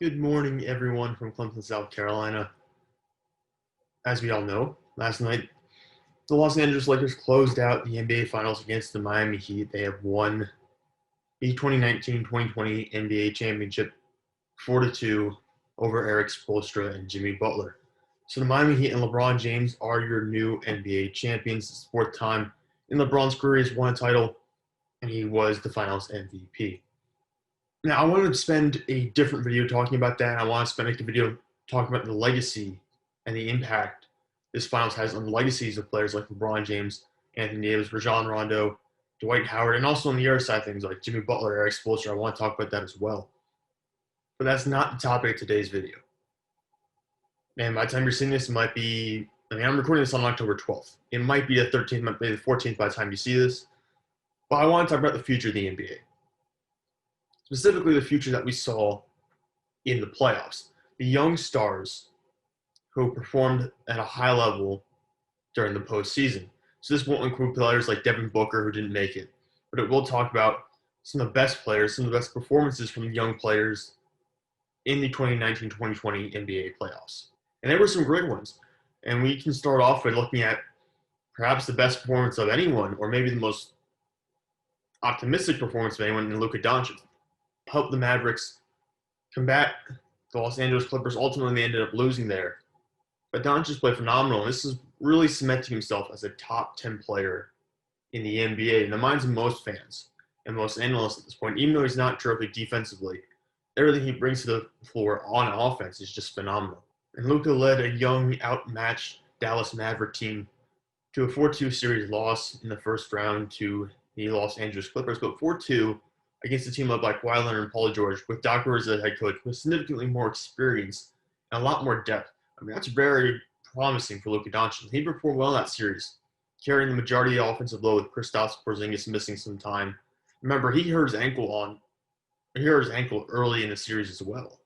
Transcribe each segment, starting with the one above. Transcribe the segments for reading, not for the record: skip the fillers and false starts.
Good morning, everyone from Clemson, South Carolina. As we all know, last night the Los Angeles Lakers closed out the NBA Finals against the Miami Heat. They have won the 2019-2020 NBA Championship 4-2 over Eric Spoelstra and Jimmy Butler. So the Miami Heat and LeBron James are your new NBA champions. It's the fourth time in LeBron's career he's won a title, and he was the Finals MVP. Now, I wanted to spend a different video talking about that. I want to spend a video talking about the legacy and the impact this finals has on the legacies of players like LeBron James, Anthony Davis, Rajon Rondo, Dwight Howard, and also on the other side things like Jimmy Butler, Eric Spoelstra. I want to talk about that as well. But that's not the topic of today's video. And by the time you're seeing this, it might be, I'm recording this on October 12th. It might be the 13th, might be the 14th by the time you see this. But I want to talk about the future of the NBA. Specifically, the future that we saw in the playoffs. The young stars who performed at a high level during the postseason. So this won't include players like Devin Booker who didn't make it, but it will talk about some of the best players, some of the best performances from young players in the 2019-2020 NBA playoffs. And there were some great ones. And we can start off by looking at perhaps the best performance of anyone, or maybe the most optimistic performance of anyone in Luka Doncic. Helped the Mavericks combat the Los Angeles Clippers. Ultimately, they ended up losing there. But Doncic played phenomenal, and this is really cementing himself as a top 10 player in the NBA in the minds of most fans and most analysts at this point. Even though he's not terrific defensively, everything he brings to the floor on offense is just phenomenal. And Luka led a young, outmatched Dallas Maverick team to a 4-2 series loss in the first round to the Los Angeles Clippers, but 4-2 against a team led by Kawhi Leonard and Paul George, with Doc Rivers as head coach, with significantly more experience and a lot more depth. I mean, that's very promising for Luka Doncic. He performed well in that series, carrying the majority of the offensive load with Kristaps Porzingis missing some time. Remember, he hurt his ankle early in the series as well.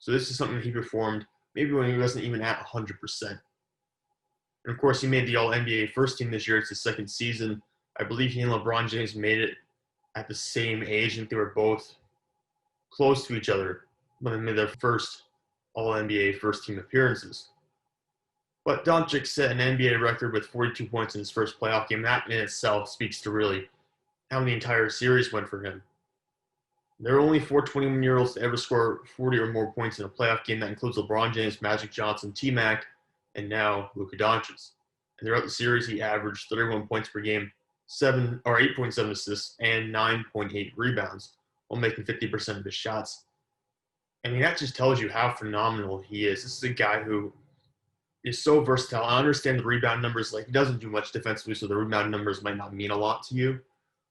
So this is something that he performed maybe when he wasn't even at 100%. And of course, he made the All-NBA first team this year. It's his second season. I believe he and LeBron James made it at the same age. I think they were both close to each other when they made their first All-NBA first-team appearances. But Doncic set an NBA record with 42 points in his first playoff game. That in itself speaks to really how the entire series went for him. There are only 4 21-year-olds to ever score 40 or more points in a playoff game. That includes LeBron James, Magic Johnson, T-Mac, and now Luka Doncic. And throughout the series, he averaged 31 points per game, 8.7 assists, and 9.8 rebounds, while making 50% of his shots. I mean, that just tells you how phenomenal he is. This is a guy who is so versatile. I understand the rebound numbers. Like, he doesn't do much defensively, so the rebound numbers might not mean a lot to you.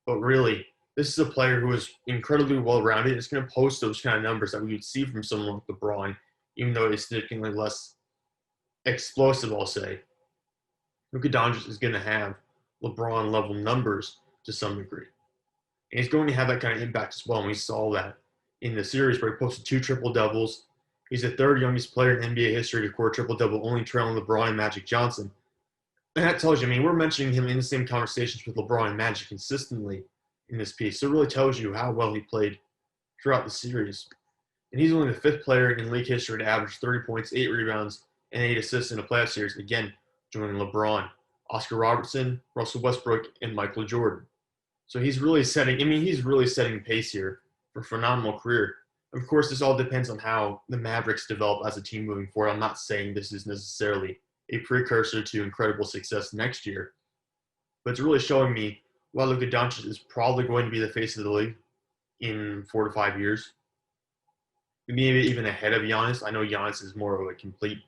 But really, this is a player who is incredibly well-rounded. It's going to post those kind of numbers that we would see from someone like LeBron, even though he's significantly less explosive, I'll say. Luka Doncic is going to have LeBron-level numbers to some degree. And he's going to have that kind of impact as well, and we saw that in the series where he posted 2 triple-doubles. He's the third youngest player in NBA history to score a triple-double, only trailing LeBron and Magic Johnson. And that tells you, I mean, we're mentioning him in the same conversations with LeBron and Magic consistently in this piece. So it really tells you how well he played throughout the series. And he's only the 5th player in league history to average 30 points, 8 rebounds, and 8 assists in a playoff series, again, joining LeBron, Oscar Robertson, Russell Westbrook, and Michael Jordan. So he's really setting the pace here for a phenomenal career. Of course, this all depends on how the Mavericks develop as a team moving forward. I'm not saying this is necessarily a precursor to incredible success next year, but it's really showing me why Luka Doncic is probably going to be the face of the league in 4 to 5 years. Maybe even ahead of Giannis. I know Giannis is more of a complete,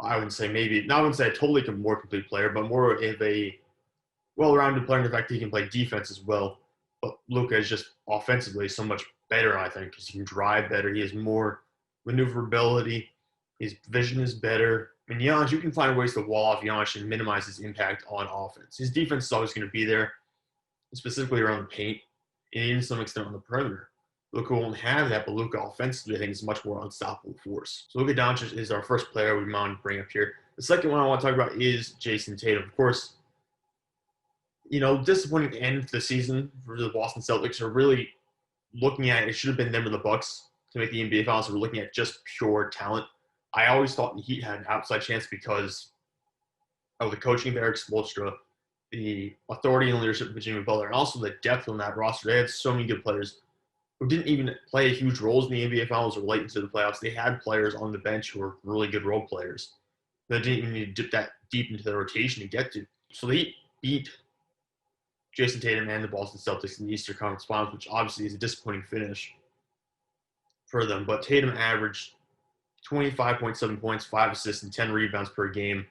I wouldn't say a totally more complete player, but more of a well-rounded player in the fact that he can play defense as well. But Luka is just offensively so much better, I think, because he can drive better. He has more maneuverability. His vision is better. And Giannis, you can find ways to wall off Giannis and minimize his impact on offense. His defense is always going to be there, specifically around the paint, and even to some extent on the perimeter. Luka won't have that, but Luka offensively, I think, is a much more unstoppable force. So Luka Doncic is our first player we want to bring up here. The second one I want to talk about is Jason Tatum. Of course, disappointing end to the season for the Boston Celtics are really looking at it should have been them or the Bucks to make the NBA Finals. We're looking at just pure talent. I always thought the Heat had an outside chance because of the coaching of Eric Spoelstra, the authority and leadership of Jimmy Butler, and also the depth on that roster. They had so many good players who didn't even play huge roles in the NBA Finals or late into the playoffs. They had players on the bench who were really good role players that didn't even need to dip that deep into the rotation to get to. So they beat Jason Tatum and the Boston Celtics in the Eastern Conference Finals, which obviously is a disappointing finish for them. But Tatum averaged 25.7 points, 5 assists, and 10 rebounds per game,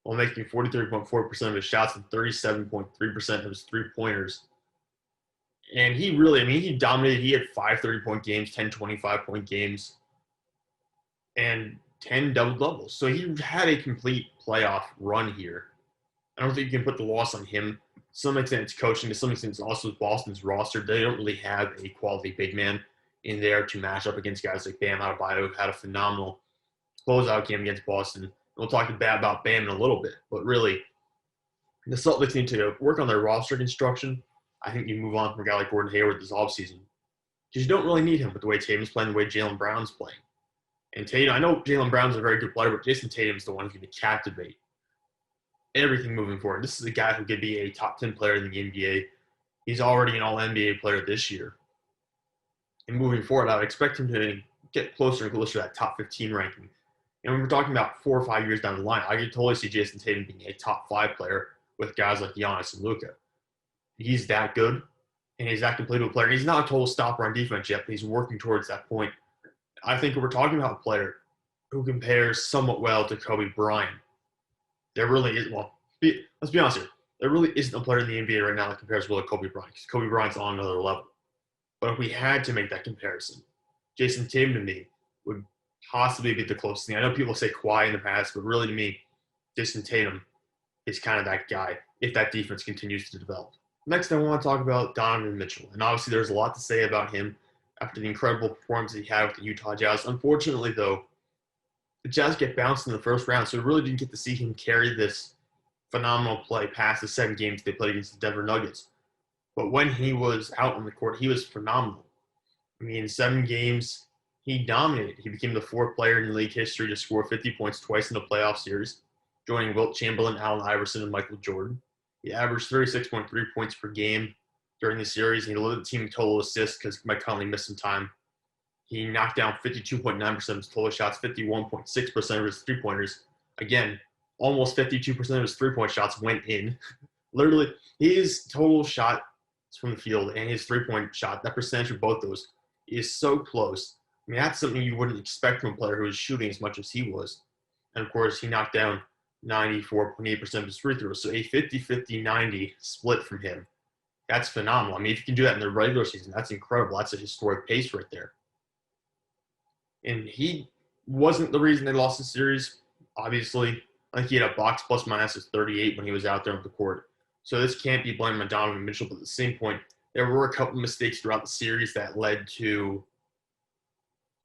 while making 43.4% of his shots and 37.3% of his three-pointers. And he really, he dominated. He had 5 30-point games, 10 25-point games, and 10 double-doubles. So he had a complete playoff run here. I don't think you can put the loss on him. To some extent, it's coaching. To some extent, it's also Boston's roster. They don't really have a quality big man in there to match up against guys like Bam Adebayo, who had a phenomenal closeout game against Boston. We'll talk about Bam in a little bit, but really, the Celtics need to work on their roster construction. I think you move on from a guy like Gordon Hayward this offseason because you don't really need him with the way Tatum's playing, the way Jaylen Brown's playing. And Tatum, I know Jaylen Brown's a very good player, but Jason Tatum's the one who's going to captivate everything moving forward. This is a guy who could be a top 10 player in the NBA. He's already an all-NBA player this year. And moving forward, I would expect him to get closer and closer to that top 15 ranking. And when we're talking about 4 or 5 years down the line, I could totally see Jason Tatum being a top 5 player with guys like Giannis and Luka. He's that good, and he's that complete of a player. And he's not a total stopper on defense yet, but he's working towards that point. I think if we're talking about a player who compares somewhat well to Kobe Bryant, there really is, let's be honest here. There really isn't a player in the NBA right now that compares well to Kobe Bryant because Kobe Bryant's on another level. But if we had to make that comparison, Jason Tatum to me would possibly be the closest thing. I know people say Kawhi in the past, but really to me, Jason Tatum is kind of that guy if that defense continues to develop. Next, I want to talk about Donovan Mitchell. And obviously, there's a lot to say about him after the incredible performance he had with the Utah Jazz. Unfortunately, though, the Jazz get bounced in the first round, so we really didn't get to see him carry this phenomenal play past the 7 games they played against the Denver Nuggets. But when he was out on the court, he was phenomenal. In 7 games, he dominated. He became the 4th player in league history to score 50 points twice in a playoff series, joining Wilt Chamberlain, Allen Iverson, and Michael Jordan. He averaged 36.3 points per game during the series. He led the team in total assists because Mike Conley missed some time. He knocked down 52.9% of his total shots, 51.6% of his three-pointers. Again, almost 52% of his three-point shots went in. Literally, his total shots from the field and his three-point shot, that percentage of both those is so close. That's something you wouldn't expect from a player who was shooting as much as he was. And, of course, he knocked down 94.8% of his free throws. So a 50-50-90 split from him. That's phenomenal. If you can do that in the regular season, that's incredible. That's a historic pace right there. And he wasn't the reason they lost the series, obviously. I think he had a box plus minus of 38 when he was out there on the court. So this can't be blamed on Donovan Mitchell. But at the same point, there were a couple mistakes throughout the series that led to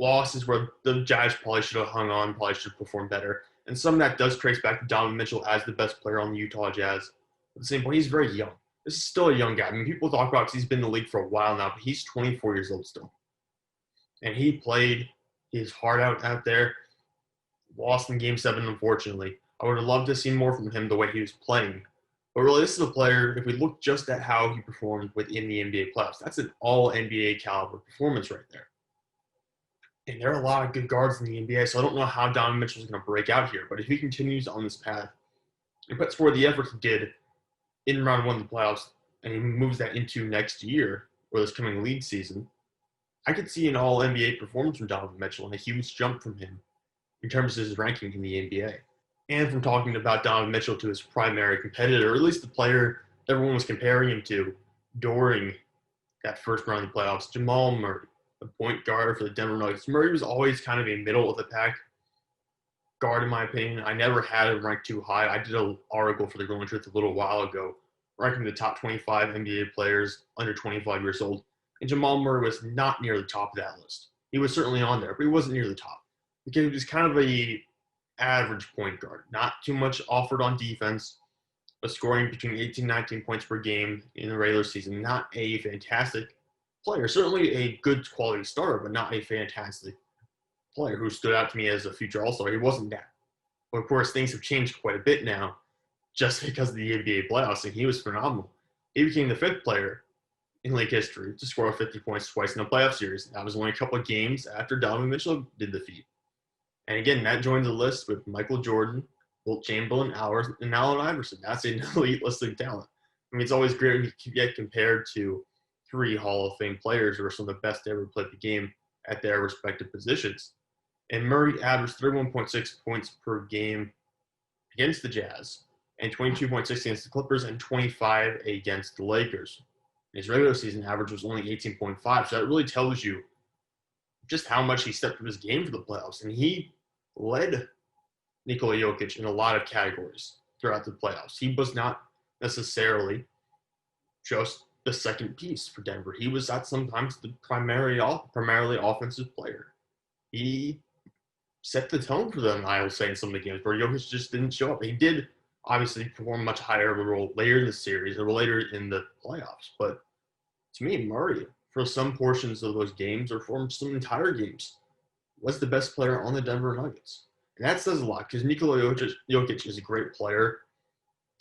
losses where the Jazz probably should have hung on, probably should have performed better. And some of that does trace back to Donovan Mitchell as the best player on the Utah Jazz. At the same point, he's very young. This is still a young guy. People talk about because he's been in the league for a while now, but he's 24 years old still. And he played his heart out there. Lost in Game 7, unfortunately. I would have loved to see more from him the way he was playing. But really, this is a player, if we look just at how he performed within the NBA playoffs, that's an all-NBA caliber performance right there. And there are a lot of good guards in the NBA, so I don't know how Donovan Mitchell is going to break out here. But if he continues on this path and puts forward the effort he did in round 1 of the playoffs, and he moves that into next year or this coming league season, I could see an all-NBA performance from Donovan Mitchell and a huge jump from him in terms of his ranking in the NBA. And from talking about Donovan Mitchell to his primary competitor, or at least the player everyone was comparing him to during that first round of the playoffs, Jamal Murray, the point guard for the Denver Nuggets. Murray was always kind of a middle of the pack guard, in my opinion. I never had him ranked too high. I did an article for the Growing Truth a little while ago, ranking the top 25 NBA players under 25 years old. And Jamal Murray was not near the top of that list. He was certainly on there, but he wasn't near the top because he was kind of a average point guard. Not too much offered on defense, but scoring between 18 and 19 points per game in the regular season. Not a fantastic player. Certainly a good quality starter, but not a fantastic player who stood out to me as a future All-Star. He wasn't that. But of course, things have changed quite a bit now just because of the NBA playoffs, and he was phenomenal. He became the 5th player in league history to score 50 points twice in a playoff series. That was only a couple of games after Donovan Mitchell did the feat. And again, that joins the list with Michael Jordan, Wilt Chamberlain, and Allen Iverson. That's an elite list of talent. I mean, it's always great when you get compared to 3 Hall of Fame players who are some of the best to ever played the game at their respective positions. And Murray averaged 31.6 points per game against the Jazz, and 22.6 against the Clippers, and 25 against the Lakers. His regular season average was only 18.5, so that really tells you just how much he stepped up his game for the playoffs. And he led Nikola Jokic in a lot of categories throughout the playoffs. He was not necessarily just the second piece for Denver. He was at sometimes the primarily offensive player. He set the tone for them, I will say, in some of the games where Jokic just didn't show up. He did obviously perform much higher of a role later in the series or later in the playoffs. But to me, Murray, for some portions of those games or for some entire games, was the best player on the Denver Nuggets. And that says a lot because Nikola Jokic is a great player.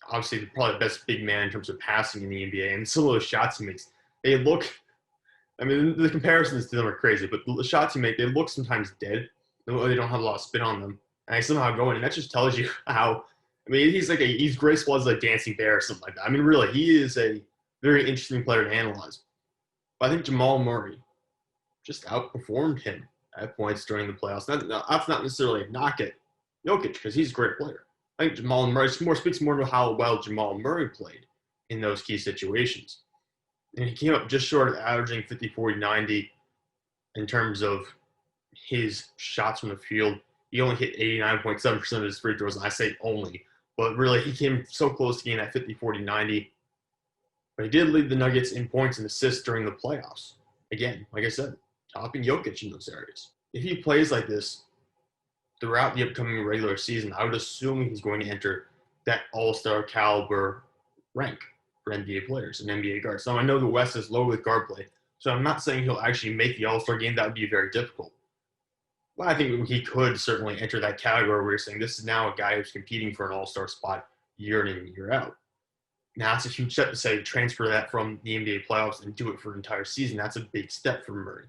Obviously, probably the best big man in terms of passing in the NBA. And some of those shots he makes, they look, I mean, the comparisons to them are crazy, but the shots he makes, they look sometimes dead. They don't have a lot of spin on them. And they somehow go in. And that just tells you how, I mean, he's graceful as a dancing bear or something like that. I mean, really, he is a very interesting player to analyze. But I think Jamal Murray just outperformed him at points during the playoffs. That's not necessarily a knock at Jokic because he's a great player. I think Jamal Murray speaks more to how well Jamal Murray played in those key situations. And he came up just short of averaging 50, 40, 90 in terms of his shots from the field. He only hit 89.7% of his free throws, and I say only. But really, he came so close to getting that 50, 40, 90. But he did lead the Nuggets in points and assists during the playoffs. Again, like I said, topping Jokic in those areas. If he plays like this throughout the upcoming regular season, I would assume he's going to enter that all-star caliber rank for NBA players and NBA guards. Now, I know the West is low with guard play, so I'm not saying he'll actually make the all-star game. That would be very difficult. But I think he could certainly enter that category where you're saying this is now a guy who's competing for an all-star spot year in and year out. Now, it's a huge step to say transfer that from the NBA playoffs and do it for an entire season. That's a big step for Murray.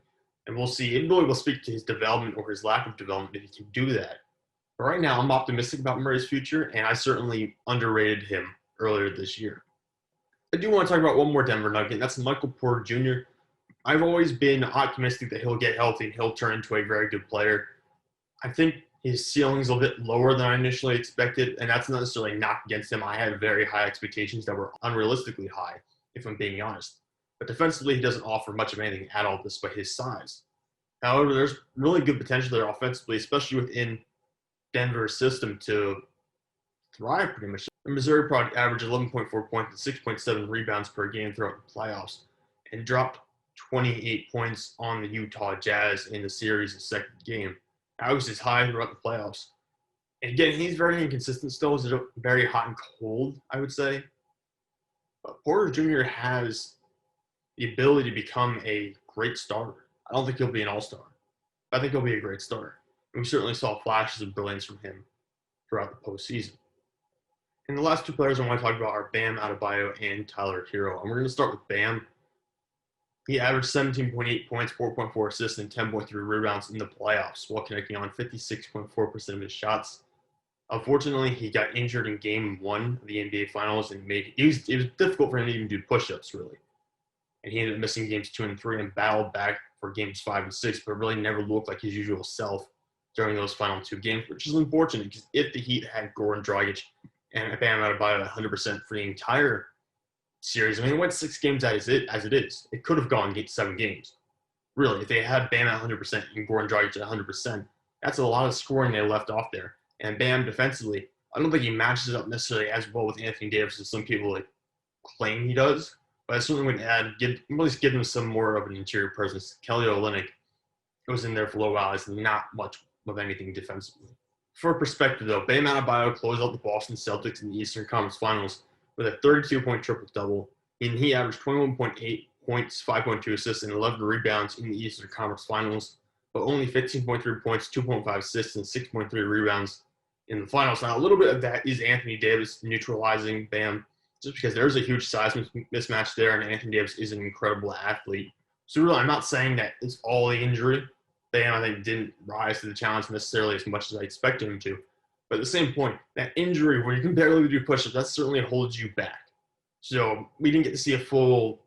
And we'll see. It really will speak to his development or his lack of development if he can do that. But right now, I'm optimistic about Murray's future, and I certainly underrated him earlier this year. I do want to talk about one more Denver Nugget, and that's Michael Porter Jr. I've always been optimistic that he'll get healthy and he'll turn into a very good player. I think his ceiling is a bit lower than I initially expected, and that's not necessarily a knock against him. I had very high expectations that were unrealistically high, if I'm being honest. But defensively, he doesn't offer much of anything at all despite his size. However, there's really good potential there offensively, especially within Denver's system to thrive pretty much. The Missouri product averaged 11.4 points and 6.7 rebounds per game throughout the playoffs and dropped 28 points on the Utah Jazz in the series' second game. That was his high throughout the playoffs. And again, he's very inconsistent still. He's very hot and cold, I would say. But Porter Jr. has the ability to become a great starter. I don't think he'll be an all-star. But I think he'll be a great starter. And we certainly saw flashes of brilliance from him throughout the postseason. And the last 2 players I want to talk about are Bam Adebayo and Tyler Hero. And we're going to start with Bam. He averaged 17.8 points, 4.4 assists, and 10.3 rebounds in the playoffs while connecting on 56.4% of his shots. Unfortunately, he got injured in Game 1 of the NBA Finals, and it was difficult for him to even do push-ups, really. And he ended up missing Games 2 and 3 and battled back for Games 5 and 6, but really never looked like his usual self during those final 2 games, which is unfortunate because if the Heat had Goran Dragic and Bam Adebayo 100% for the entire series, I mean, it went 6 games as it is. It could have gone 7 games. Really, if they had Bam at 100% and Goran Dragic at 100%, that's a lot of scoring they left off there. And Bam defensively, I don't think he matches it up necessarily as well with Anthony Davis as some people claim he does. But I certainly would at least give him some more of an interior presence. Kelly Olynyk was in there for a little while. It's not much of anything defensively. For perspective, though, Bam Adebayo closed out the Boston Celtics in the Eastern Conference Finals with a 32-point triple-double, and he averaged 21.8 points, 5.2 assists, and 11 rebounds in the Eastern Conference Finals, but only 15.3 points, 2.5 assists, and 6.3 rebounds in the finals. Now, a little bit of that is Anthony Davis neutralizing Bam, just because there's a huge size mismatch there, and Anthony Davis is an incredible athlete. So really, I'm not saying that it's all the injury. Bam, I think, didn't rise to the challenge necessarily as much as I expected him to. But at the same point, that injury where you can barely do push-ups, that certainly holds you back. So we didn't get to see a full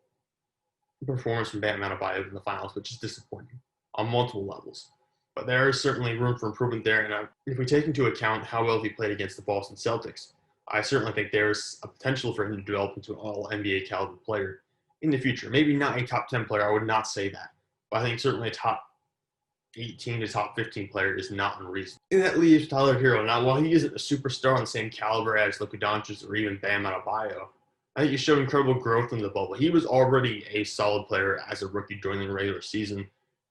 performance from Bam Adebayo in the finals, which is disappointing on multiple levels. But there is certainly room for improvement there. And if we take into account how well he played against the Boston Celtics, I certainly think there's a potential for him to develop into an all-NBA caliber player in the future. Maybe not a top 10 player, I would not say that. But I think certainly a top 18 to top 15 player is not unreasonable. And that leaves Tyler Hero. Now, while he isn't a superstar on the same caliber as Luka Doncic or even Bam Adebayo, I think he showed incredible growth in the bubble. He was already a solid player as a rookie during the regular season.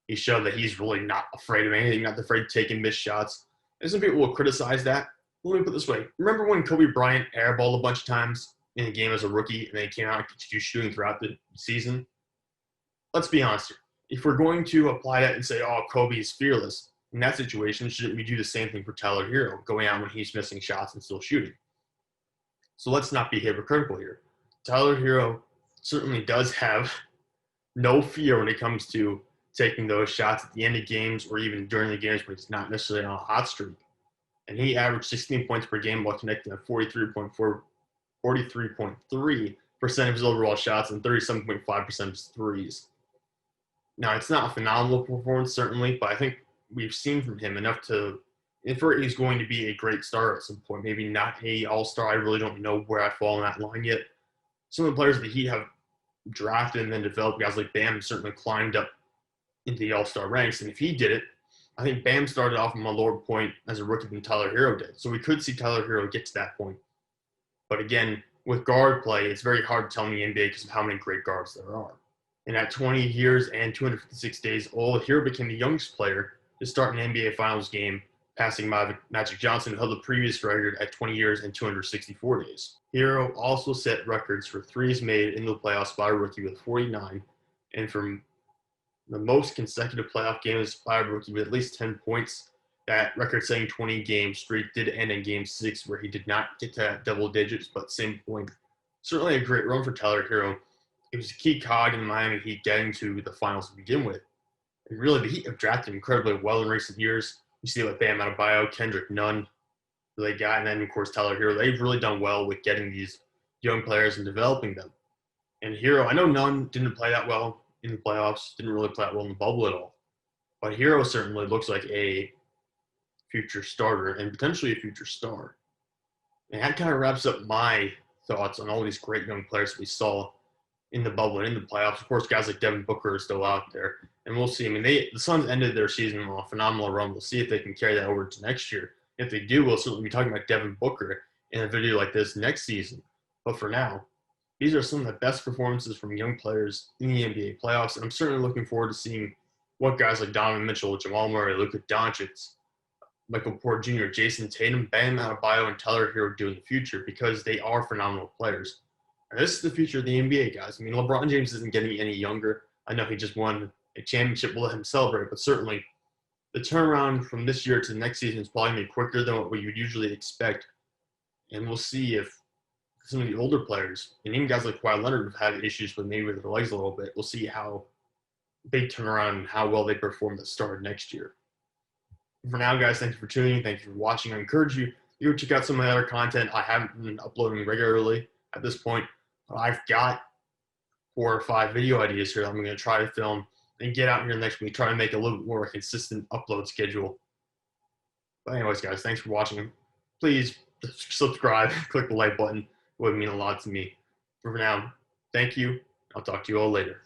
He showed that he's really not afraid of anything, not afraid to take and miss shots. And some people will criticize that. Let me put it this way. Remember when Kobe Bryant airballed a bunch of times in a game as a rookie and then he came out and continued shooting throughout the season? Let's be honest here. If we're going to apply that and say, oh, Kobe is fearless, in that situation, shouldn't we do the same thing for Tyler Hero, going out when he's missing shots and still shooting? So let's not be hypocritical here. Tyler Hero certainly does have no fear when it comes to taking those shots at the end of games or even during the games when he's not necessarily on a hot streak. And he averaged 16 points per game while connecting at 43.3% of his overall shots and 37.5% of his threes. Now, it's not a phenomenal performance, certainly, but I think we've seen from him enough to infer he's going to be a great starter at some point. Maybe not a all-star. I really don't know where I fall in that line yet. Some of the players that he have drafted and then developed, guys like Bam, certainly climbed up into the all-star ranks. And if he did it, I think Bam started off from a lower point as a rookie than Tyler Hero did. So we could see Tyler Hero get to that point. But again, with guard play, it's very hard to tell in the NBA because of how many great guards there are. And at 20 years and 256 days old, Hero became the youngest player to start an NBA Finals game, passing Magic Johnson, who held the previous record at 20 years and 264 days. Hero also set records for threes made in the playoffs by a rookie with 49, and from the most consecutive playoff games by a rookie with at least 10 points. That record-setting 20-game streak did end in Game 6, where he did not get to double digits, but same point. Certainly a great run for Tyler Hero. It was a key cog in the Miami Heat getting to the finals to begin with. And really, the Heat have drafted incredibly well in recent years. You see like Bam Adebayo, Kendrick Nunn, they got, and then, of course, Tyler Hero. They've really done well with getting these young players and developing them. And Hero, I know Nunn didn't play that well in the playoffs, didn't really play that well in the bubble at all. But Hero certainly looks like a future starter and potentially a future star. And that kind of wraps up my thoughts on all these great young players we saw in the bubble and in the playoffs. Of course, guys like Devin Booker are still out there. And we'll see. I mean, the Suns ended their season on a phenomenal run. We'll see if they can carry that over to next year. If they do, we'll certainly be talking about Devin Booker in a video like this next season. But for now, these are some of the best performances from young players in the NBA playoffs. And I'm certainly looking forward to seeing what guys like Donovan Mitchell, Jamal Murray, Luka Doncic, Michael Porter Jr., Jason Tatum, Bam Adebayo, and Tyler Hero do in the future, because they are phenomenal players. And this is the future of the NBA, guys. I mean, LeBron James isn't getting any younger. I know he just won a championship. We'll let him celebrate, but certainly the turnaround from this year to the next season is probably going to be quicker than what we would usually expect. And we'll see if some of the older players, and even guys like Kawhi Leonard, have had issues with maybe with their legs a little bit. We'll see how they turn around and how well they perform at the start of next year. For now, guys, thank you for tuning in. Thank you for watching. I encourage you to go check out some of my other content. I haven't been uploading regularly at this point, but I've got 4 or 5 video ideas here that I'm going to try to film and get out here next week, try to make a little bit more consistent upload schedule. But anyways, guys, thanks for watching. Please subscribe, click the like button. It would mean a lot to me. For now, thank you. I'll talk to you all later.